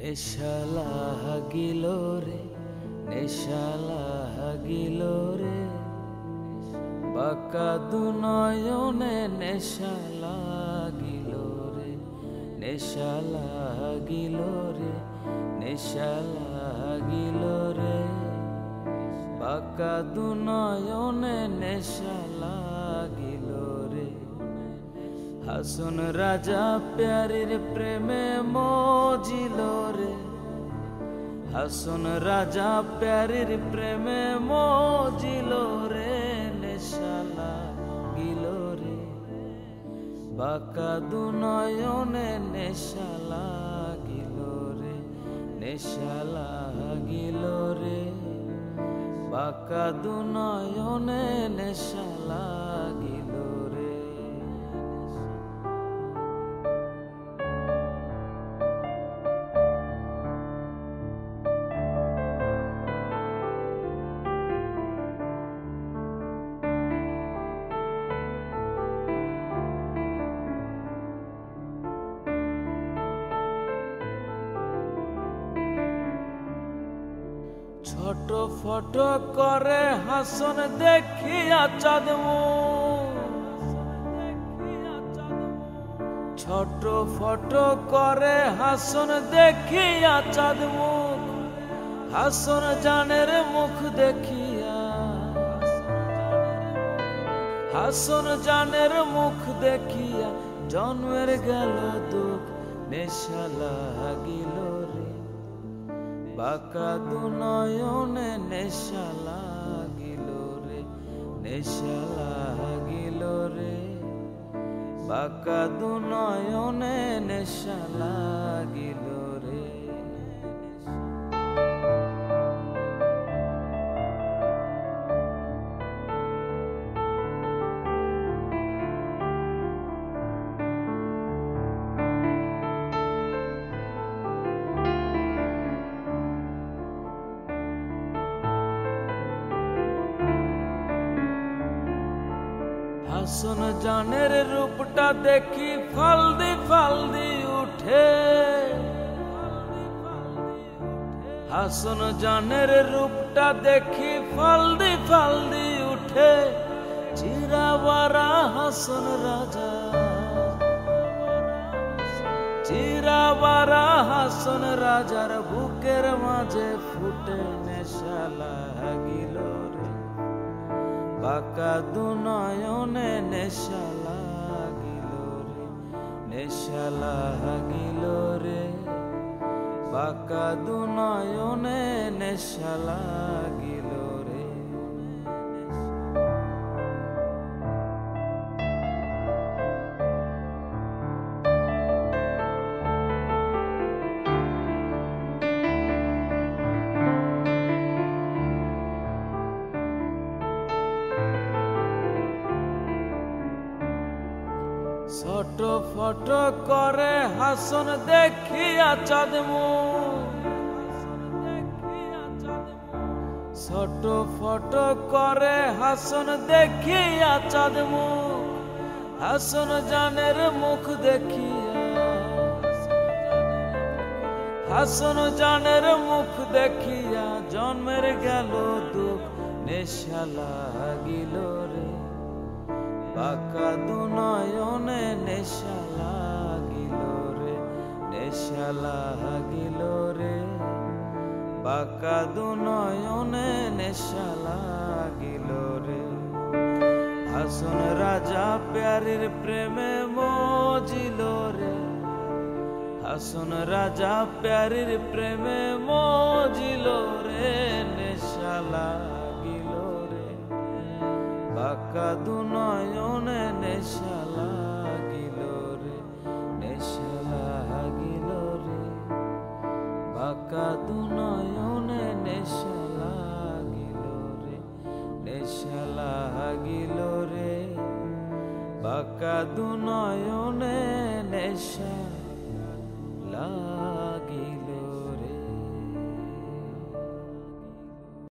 নেশা লাগিল রে, নেশা লাগিল রে, বাঁকা দুনয়নে নেশা লাগিল রে, নেশা লাগিল রে, নেশা লাগিল রে, বাঁকা দুনয়নে নেশা লাগিল রে। হাসন রাজা প্যারির প্রেমে মজিল রে, হাসন রাজা প্যারির প্রেমে মজিল রে, নেশা লাগিল রে, বাঁকা দুনয়নে নেশা লাগিল রে, নেশা লাগিল রে, বাঁকা দুনয়নে নেশা লাগিল রে। ছোট ফট করে হাসন দেখিয়া চাঁদ মুখ, ছোট ফট করে হাসন দেখিয়া চাঁদ মুখ, হাসন জানের মুখ দেখিয়া, হাসন জানের মুখ দেখিয়া জন্মের গেল দুঃখ, নেশা লাগিল রে, বাঁকা দুনয়নে নেশা লাগিল রে, নেশা লাগিল রে, বাঁকা দুনয়নে নেশা লাগিল রে। হাসন জানের রূপটা দেখি ফালদি ফালদি উঠে, হাসন জানের রূপটা দেখি ফালদি ফালদি উঠে, চিরাবারা হাসন রাজা, চিরাবারা হাসন রাজার বুকের মাঝে ফুটে নেশা লাগিল রে, বাঁকা দুনয়নে নেশা লাগিল রে, নেশা লাগিল রে, বাঁকা দুনয়নে নেশা লাগিল রে। ছোট ফট করে হাসন দেখিয়া চাঁদ মুখ, ছোট ফট করে হাসন দেখিয়া চাঁদ মুখ, হাসন জানের মুখ দেখিয়া, হাসন জানের মুখ দেখিয়া জন্মের গেল দুঃখ, নেশা লাগিল রে, বাঁকা দুনয়নে নেশা লাগিল রে, নেশা লাগিল রে, বাঁকা দুনয়নে নেশা লাগিল রে। হাসন রাজা প্যারির প্রেমে মজিল রে, হাসন রাজা প্যারির প্রেমে মজিল রে, নেশা লাগিল রে, বাঁকা দুনয়নে নেশা লাগিল রে, নেশা লাগিল রে, বাঁকা দুনয়নে নেশা লাগিল রে, নেশা লাগিল রে, বাঁকা দুনয়নে নেশা লাগিল।